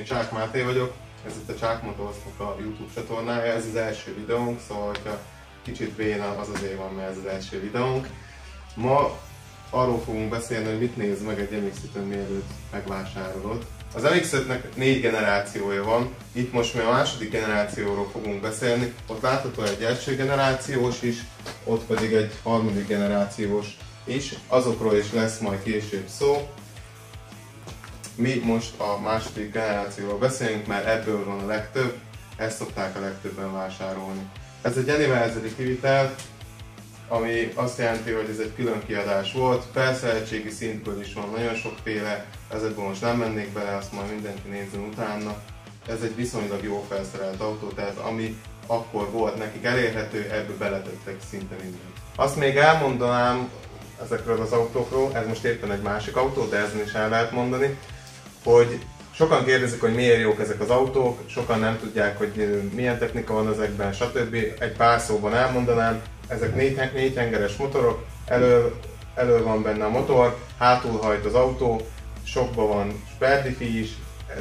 Csák Máté vagyok, ez itt a Csák Motorsnak a YouTube csatornája, ez az első videónk, szóval ha kicsit béna, az azért van, mert ez az első videónk. Ma arról fogunk beszélni, hogy mit néz meg egy MX-5-ön, mielőtt megvásárolod. Az MX-5-nek 4 generációja van, itt most mi a második generációról fogunk beszélni, ott látható egy első generációs is, ott pedig egy harmadik generációs is, azokról is lesz majd később szó. Mi most a második generációról beszélünk, mert ebből van a legtöbb, ezt szokták a legtöbben vásárolni. Ez egy anniversary kivitel, ami azt jelenti, hogy ez egy külön kiadás volt, felszereltségi szintből is van nagyon sokféle, ezekből most nem mennék bele, azt majd mindenki nézzen utána. Ez egy viszonylag jó felszerelt autó, tehát ami akkor volt nekik elérhető, ebből beletettek szinte mindent. Azt még elmondanám ezekről az autókról, ez most éppen egy másik autó, de ezen is el lehet mondani, hogy sokan kérdezik, hogy miért jók ezek az autók, sokan nem tudják, hogy milyen technika van ezekben, stb. Egy pár szóban elmondanám, ezek 4 hengeres motorok, elől van benne a motor, hátul hajt az autó, sokban van sperdiffi is,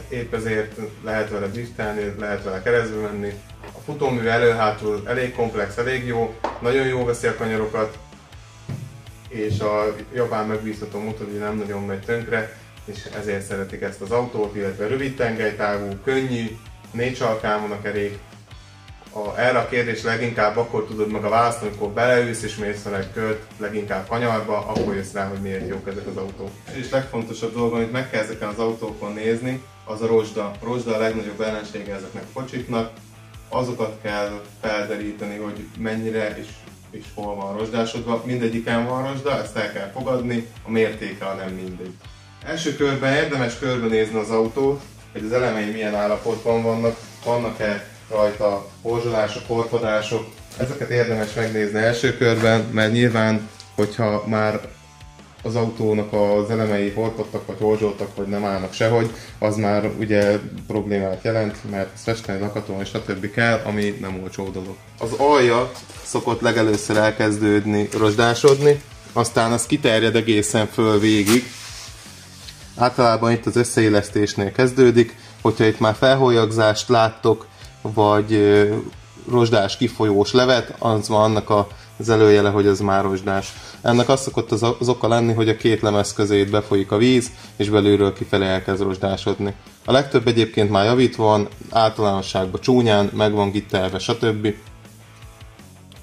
épp ezért lehet vele driftelni, lehet vele keresztbe menni. A futómű elő-hátul elég komplex, elég jó, nagyon jó veszi a kanyarokat, és a japán megbízható motor nem nagyon megy tönkre, és ezért szeretik ezt az autót, illetve rövid tengelytávú, könnyű, 4 csalkán van a kerék. Erre a kérdés leginkább akkor tudod meg a választ, amikor beleülsz és mész vele egy kört, leginkább kanyarba, akkor jössz rá, hogy miért jók ezek az autók. És legfontosabb dolog, amit meg kell ezeken az autókon nézni, az a rozsda. A rozsda a legnagyobb ellensége ezeknek a kocsiknak. Azokat kell felderíteni, hogy mennyire és hol van rozsdásodva. Mindegyiken van rozsda, ezt el kell fogadni, a mértéke nem mindegy. Első körben érdemes körbenézni az autót, hogy az elemei milyen állapotban vannak-e rajta horzsolások, korpadások. Ezeket érdemes megnézni első körben, mert nyilván, hogyha már az autónak az elemei horkodtak, vagy horzsoltak, vagy nem állnak sehogy, az már ugye problémát jelent, mert festeni, lakatolni, stb. Kell, ami nem olcsó dolog. Az alja szokott legelőször elkezdődni rozsdásodni, aztán az kiterjed egészen föl végig. Általában itt az összeillesztésnél kezdődik, hogyha itt már felhólyagzást láttok, vagy rozsdás kifolyós levet, az van annak az előjele, hogy az már rozsdás. Ennek az szokott az oka lenni, hogy a 2 lemez közé befolyik a víz, és belülről kifelé elkezd rozsdásodni. A legtöbb egyébként már javítva van, általánosságban csúnyán, meg van gitterve, stb.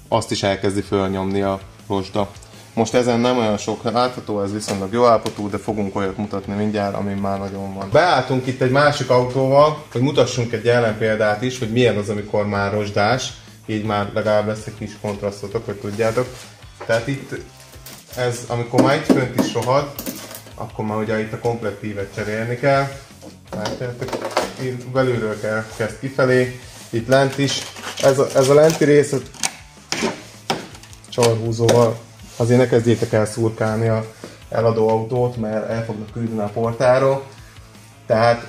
Azt is elkezdi fölnyomni a rozsda. Most ezen nem olyan sok látható, ez viszonylag jó állapotú, de fogunk olyat mutatni mindjárt, ami már nagyon van. Beálltunk itt egy másik autóval, hogy mutassunk egy ellenpéldát is, hogy milyen az, amikor már rozsdás, így már legalább lesz egy kis kontrasztotok, hogy tudjátok. Tehát itt ez, amikor már itt fönt is rohad, akkor már ugye itt a komplektívet cserélni kell. Látjátok, itt belülről kezd kifelé, itt lent is. Ez a lenti rész csavarhúzóval. Azért ne kezdjétek el szurkálni az eladó autót, mert el fognak küldeni a portáról. Tehát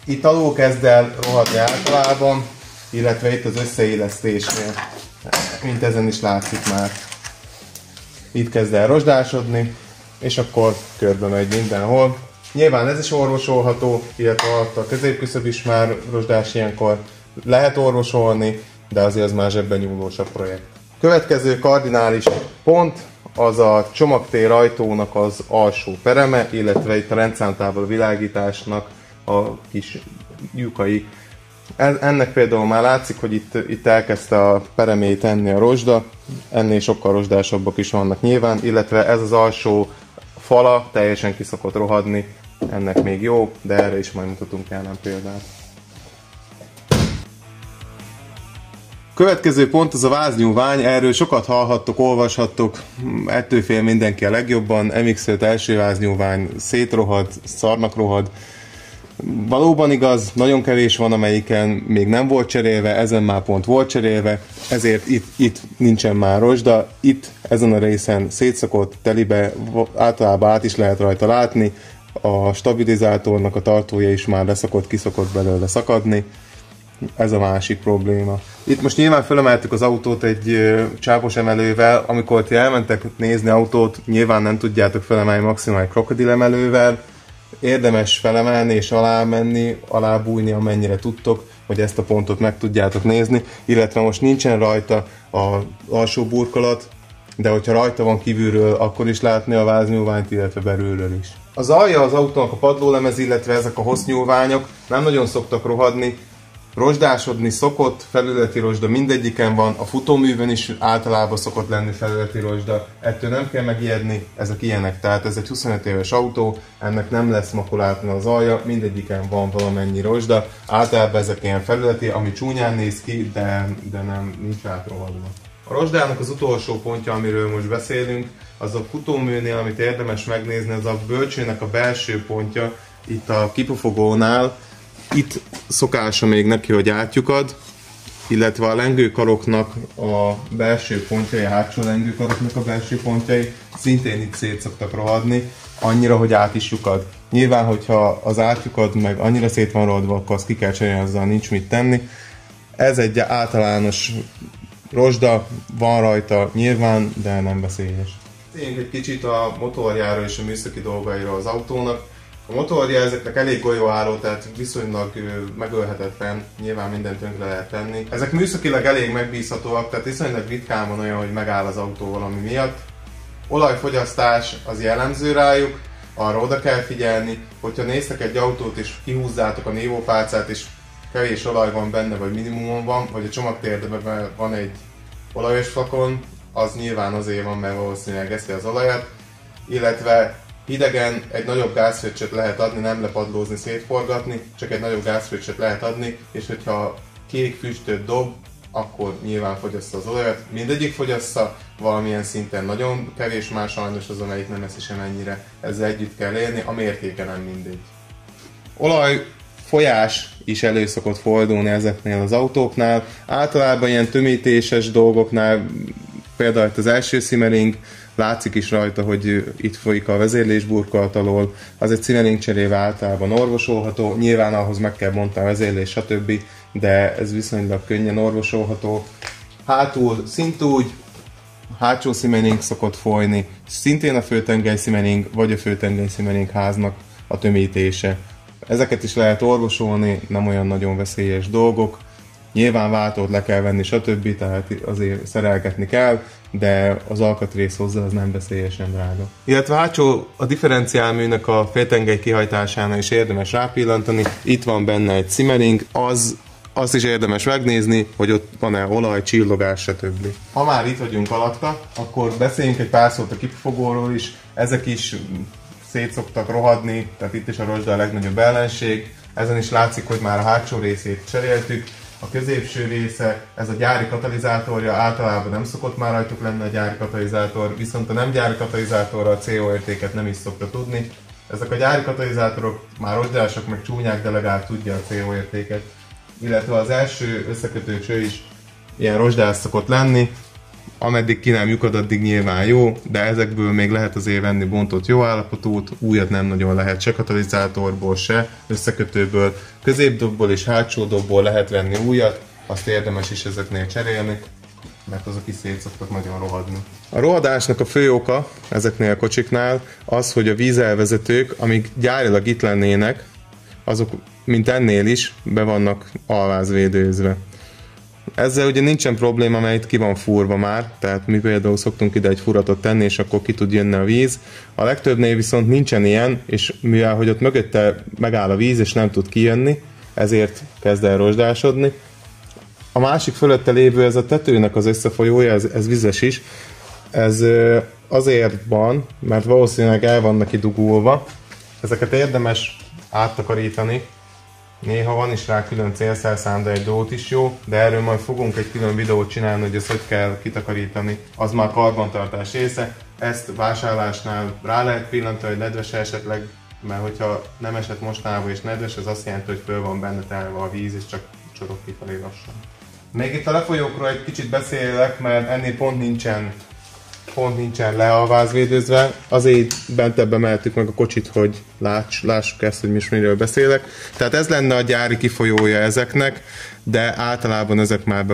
itt alul kezd el rohadni általában, illetve itt az összeillesztésnél, mint ezen is látszik már. Itt kezd el rozsdásodni, és akkor körbe megy mindenhol. Nyilván ez is orvosolható, illetve alatt a középküszöb is már rozsdás ilyenkor. Lehet orvosolni, de azért az már zsebben nyúlósabb projekt. Következő kardinális pont az a csomagtér ajtónak az alsó pereme, illetve itt a rendszámtábla világításnak a kis lyukai. Ennek például már látszik, hogy itt elkezdte a peremét tenni a rozsda, ennél sokkal rozsdásabbak is vannak nyilván, illetve ez az alsó fala teljesen ki szokott rohadni, ennek még jó, de erre is majd mutatunk ellenpéldát. Következő pont az a váznyúvány, erről sokat hallhattok, olvashattok, ettől fél mindenki a legjobban, MX-5 első váznyúvány szétrohad, szarnak rohad. Valóban igaz, nagyon kevés van, amelyiken még nem volt cserélve, ezen már pont volt cserélve, ezért itt nincsen már rozsda, itt ezen a részen szétszakott, telibe, általában át is lehet rajta látni, a stabilizátornak a tartója is már leszakott, kiszokott belőle szakadni. Ez a másik probléma. Itt most nyilván fölemeltük az autót egy csápos emelővel, amikor ti elmentek nézni autót, nyilván nem tudjátok felemelni maximum egy krokodilemelővel, Érdemes felemelni és alámenni, alábújni, amennyire tudtok, hogy ezt a pontot meg tudjátok nézni, illetve most nincsen rajta az alsó burkolat, de hogyha rajta van kívülről, akkor is látni a váznyúlványt, illetve belülről is. Az alja az autónak a padlólemez, illetve ezek a hossznyúlványok nem nagyon szoktak rohadni, rozsdásodni szokott, felületi rozsda mindegyiken van, a futóművön is általában szokott lenni felületi rozsda, ettől nem kell megijedni, ezek ilyenek, tehát ez egy 25 éves autó, ennek nem lesz makulátlan az alja, mindegyiken van valamennyi rozsda, általában ezek ilyen felületi, ami csúnyán néz ki, de nem, nincs átrohadva. A rozsdának az utolsó pontja, amiről most beszélünk, az a futóműnél, amit érdemes megnézni, az a bölcsőnek a belső pontja, itt a kipufogónál. Itt szokása még neki, hogy átlyukad, illetve a lengőkaroknak a belső pontjai, a hátsó lengőkaroknak a belső pontjai szintén itt szét szoktak rohadni, annyira, hogy át is lyukad. Nyilván, hogyha az átlyukad, meg annyira szét van rohadva, akkor azt ki kell cserélni, azzal nincs mit tenni. Ez egy általános rozsda, van rajta nyilván, de nem veszélyes. Tényleg egy kicsit a motorjáról és a műszaki dolgairól az autónak. A motorja ezeknek elég golyóálló, tehát viszonylag megölhetetlen, nyilván mindent tönkre lehet tenni. Ezek műszakilag elég megbízhatóak, tehát viszonylag ritkán van olyan, hogy megáll az autó valami miatt. Olajfogyasztás az jellemző rájuk, arra oda kell figyelni, hogyha néztek egy autót és kihúzzátok a nívópálcát és kevés olaj van benne, vagy minimumon van, vagy a csomagtérdeben van egy olajos flakon, az nyilván azért van, mert valószínűleg eszi az olajat, illetve hidegen egy nagyobb gázfröccset lehet adni, nem lepadlózni, szétforgatni, csak egy nagyobb gázfröccset lehet adni, és hogyha kék füstöt dob, akkor nyilván fogyassza az olajat. Mindegyik fogyassza, valamilyen szinten nagyon kevés már sajnos az, amelyik nem eszi sem ennyire. Ezzel együtt kell élni, a mértéke nem mindegy. Olajfolyás is elő szokott fordulni ezeknél az autóknál. Általában ilyen tömítéses dolgoknál, például az első szimmering, látszik is rajta, hogy itt folyik a vezérlésburkolat alól. Az egy szimmering cserével általában orvosolható, nyilván ahhoz meg kell bontani a vezérlés, stb. De ez viszonylag könnyen orvosolható. Hátul szintúgy, hátsó szimmering szokott folyni, szintén a főtengely szimmering vagy a főtengely szimmering háznak a tömítése. Ezeket is lehet orvosolni, nem olyan nagyon veszélyes dolgok. Nyilván váltót le kell venni, stb. Tehát azért szerelgetni kell, de az alkatrész hozzá az nem veszélyesen drága. Illetve hátsó a differenciálműnek a féltengely kihajtásánál is érdemes rápillantani. Itt van benne egy szimmering, azt is érdemes megnézni, hogy ott van-e olaj, csillogás, stb. Ha már itt vagyunk alatta, akkor beszéljünk egy pár szót a kipufogóról is. Ezek is szét szoktak rohadni, tehát itt is a rozsda a legnagyobb ellenség. Ezen is látszik, hogy már a hátsó részét cseréltük. A középső része, ez a gyári katalizátorja, általában nem szokott már rajtuk lenni a gyári katalizátor, viszont a nem gyári katalizátorra a CO értéket nem is szokta tudni. Ezek a gyári katalizátorok már rozsdások, meg csúnyák, de legalább tudja a CO értéket. Illetve az első összekötő cső is ilyen rozsdás szokott lenni, ameddig ki nem lyukad, addig nyilván jó, de ezekből még lehet azért venni bontott jó állapotút, újat nem nagyon lehet se katalizátorból, se összekötőből, középdobból és hátsó dobból lehet venni újat, azt érdemes is ezeknél cserélni, mert azok is szét szoktak nagyon rohadni. A rohadásnak a fő oka ezeknél a kocsiknál az, hogy a vízelvezetők, amik gyárilag itt lennének, azok, mint ennél is, be vannak alvázvédőzve. Ezzel ugye nincsen probléma, mert itt ki van fúrva már, tehát mi például szoktunk ide egy furatot tenni, és akkor ki tud jönni a víz. A legtöbbnél viszont nincsen ilyen, és mivel hogy ott mögötte megáll a víz, és nem tud kijönni, ezért kezd el rozsdásodni. A másik fölötte lévő, ez a tetőnek az összefolyója, ez vizes is. Ez azért van, mert valószínűleg el vannak kidugulva. Ezeket érdemes áttakarítani. Néha van is rá külön célszerszám, de egy dót is jó, de erről majd fogunk egy külön videót csinálni, hogy ezt hogy kell kitakarítani. Az már karbantartás része. Ezt vásárlásnál rá lehet pillantani, hogy nedves esetleg, mert hogyha nem esett mostanában és nedves, az azt jelenti, hogy föl van benne telve a víz, és csak csorog kifelé lassan. Még itt a lefolyókról egy kicsit beszélek, mert ennél pont nincsen lealvázvédőzve, azért bentebb emeltük meg a kocsit, hogy lássuk ezt, hogy most miről beszélek. Tehát ez lenne a gyári kifolyója ezeknek, de általában ezek már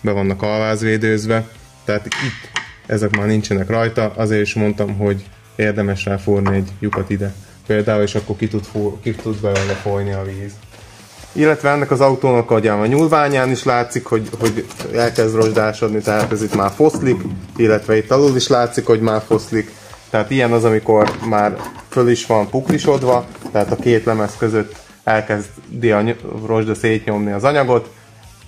be vannak alvázvédőzve, tehát itt ezek már nincsenek rajta, azért is mondtam, hogy érdemes ráfúrni egy lyukat ide, például, és akkor ki tud belőle folyni a víz. Illetve ennek az autónak a nyúlványán is látszik, hogy elkezd rozsdásodni, tehát ez itt már foszlik, illetve itt alul is látszik, hogy már foszlik. Tehát ilyen az, amikor már föl is van puklisodva, tehát a két lemez között elkezdi a rozsda szétnyomni az anyagot.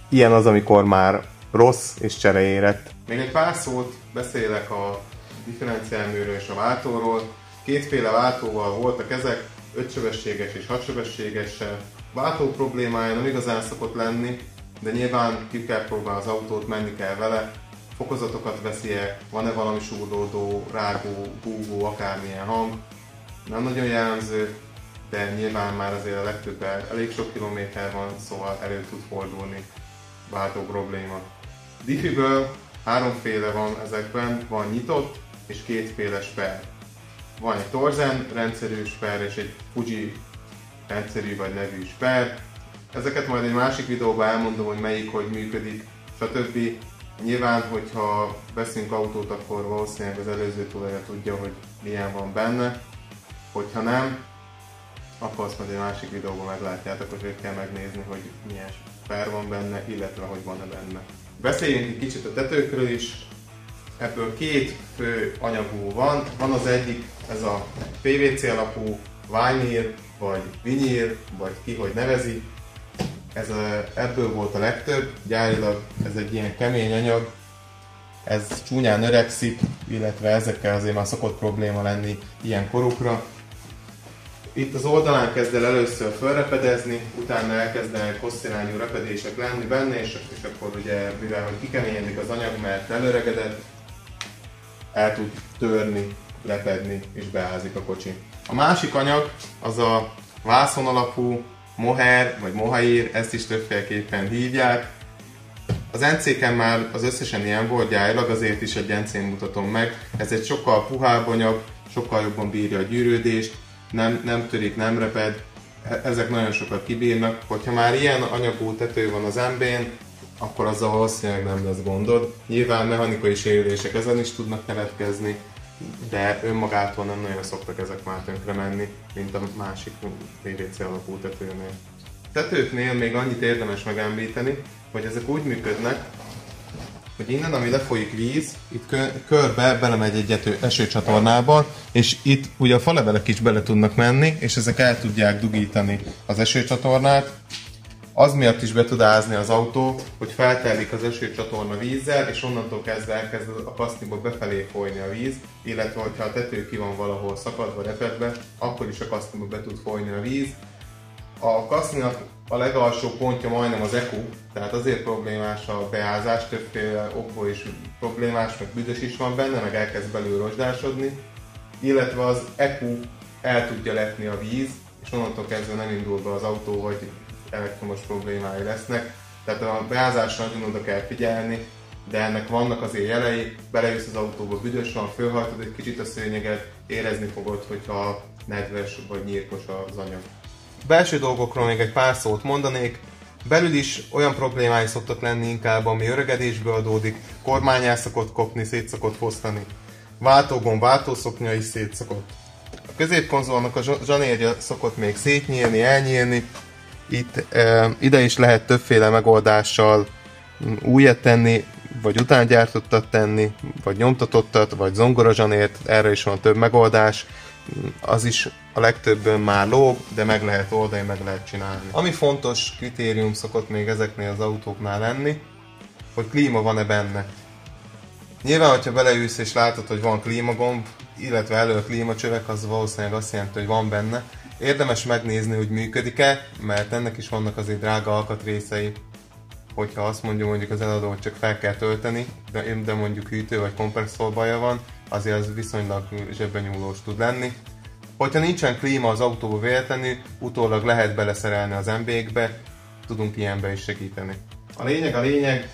Ilyen az, amikor már rossz és csereérett. Még egy pár szót beszélek a differenciálműről és a váltóról. Kétféle váltóval voltak ezek, 5-sebességes és 6-sebességessel. Váltó problémája nem igazán szokott lenni, de nyilván ki kell próbálni az autót, menni kell vele, fokozatokat veszi-e, van-e valami súrlódó, rágó, búgó, akármilyen hang. Nem nagyon jellemző, de nyilván már azért a legtöbben elég sok kilométer van, szóval elő tud fordulni váltó probléma. Diffiből háromféle van ezekben, van nyitott és kétféle sper. Van egy Torsen rendszerű sper és egy Fuji rendszerű vagy nevű sper. Ezeket majd egy másik videóban elmondom, hogy melyik hogy működik, stb. Nyilván, hogyha veszünk autót, akkor valószínűleg az előző tulajja tudja, hogy milyen van benne. Hogyha nem, akkor azt majd egy másik videóban meglátjátok, hogy kell megnézni, hogy milyen sper van benne, illetve hogy van-e benne. Beszéljünk egy kicsit a tetőkről is. Ebből két fő anyagú van. Van az egyik, ez a PVC alapú vinyl, vagy vinyl, vagy ki hogy nevezi. Ebből volt a legtöbb, gyárilag ez egy ilyen kemény anyag. Ez csúnyán öregszik, illetve ezekkel azért már szokott probléma lenni ilyen korukra. Itt az oldalán kezd el először felrepedezni, utána elkezdenek hosszirányú repedések lenni benne, és akkor ugye, mivel hogy kikeményedik az anyag, mert elöregedett, el tud törni, repedni és beázik a kocsi. A másik anyag az a vászon alapú mohair vagy mohair, ezt is többféleképpen hívják. Az NC-ken már az összesen ilyen volt gyárilag, azért is egy NC-n mutatom meg. Ez egy sokkal puhább anyag, sokkal jobban bírja a gyűrődést, nem törik, nem reped, ezek nagyon sokat kibírnak. Hogyha már ilyen anyagú tető van az MB-n, akkor azzal valószínűleg nem lesz gondod. Nyilván mechanikai sérülések ezen is tudnak keletkezni, de önmagától nem nagyon szoktak ezek már tönkre menni, mint a másik PVC alapú tetőnél. Tetőknél még annyit érdemes megemlíteni, hogy ezek úgy működnek, hogy innen, ami lefolyik víz, itt körbe belemegy egy esőcsatornába, és itt ugye a falevelek is bele tudnak menni, és ezek el tudják dugítani az esőcsatornát. Az miatt is be tud ázni az autó, hogy feltelik az esőcsatorna vízzel, és onnantól kezdve elkezd a kaszniból befelé folyni a víz, illetve hogyha a tető ki van valahol szakadva, repedve, akkor is a kaszniból be tud folyni a víz. A kaszninak a legalsó pontja majdnem az EQ, tehát azért problémás a beázás, többféle okból is problémás, meg büdös is van benne, meg elkezd belül rozsdásodni, illetve az EQ el tudja lepni a víz, és onnantól kezdve nem indul be az autó, vagy elektromos problémái lesznek. Tehát a beázásra nagyon oda kell figyelni, de ennek vannak azért jelei, belejössz az autóba, büdös van, fölhajtod egy kicsit a szőnyeget, érezni fogod, hogyha nedves vagy nyírkos az anyag. Belső dolgokról még egy pár szót mondanék. Belül is olyan problémái szoktak lenni inkább, ami öregedésből adódik, kormány el szokott kopni, szét szokott fosztani. Váltógomb, váltószoknya is szétszokott. A középkonzolnak a zsanérja szokott még szétnyílni, elnyílni. Itt ide is lehet többféle megoldással újat tenni, vagy utángyártottat tenni, vagy nyomtatottat, vagy zongorazsanért, erre is van több megoldás. Az is a legtöbben már lóg, de meg lehet oldani, meg lehet csinálni. Ami fontos kritérium szokott még ezeknél az autóknál lenni, hogy klíma van-e benne. Nyilván, hogyha beleülsz és látod, hogy van klímagomb, illetve elő klímacsövek, az valószínűleg azt jelenti, hogy van benne. Érdemes megnézni, hogy működik-e, mert ennek is vannak azért drága alkatrészei. Hogyha azt mondjuk az eladó, hogy csak fel kell tölteni, de mondjuk hűtő vagy kompresszorbaja van, azért az viszonylag zsebbenyúlós tud lenni. Hogyha nincsen klíma az autóba véletlenül, utólag lehet beleszerelni az MB-kbe, tudunk ilyenbe is segíteni. A lényeg,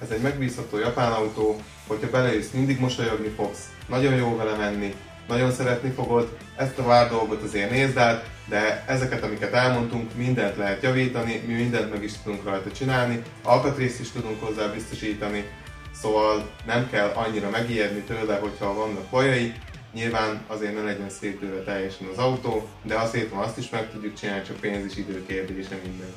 ez egy megbízható japán autó, hogyha belejössz, mindig mosolyogni fogsz, nagyon jó vele menni, nagyon szeretni fogod, ezt a vár dolgot azért nézd át, de ezeket, amiket elmondtunk, mindent lehet javítani, mi mindent meg is tudunk rajta csinálni, alkatrészt is tudunk hozzá biztosítani, szóval nem kell annyira megijedni tőle, hogyha vannak bajai. Nyilván azért ne legyen szétülve teljesen az autó, de ha szét van, azt is meg tudjuk csinálni, csak pénz és idő kérdése minden.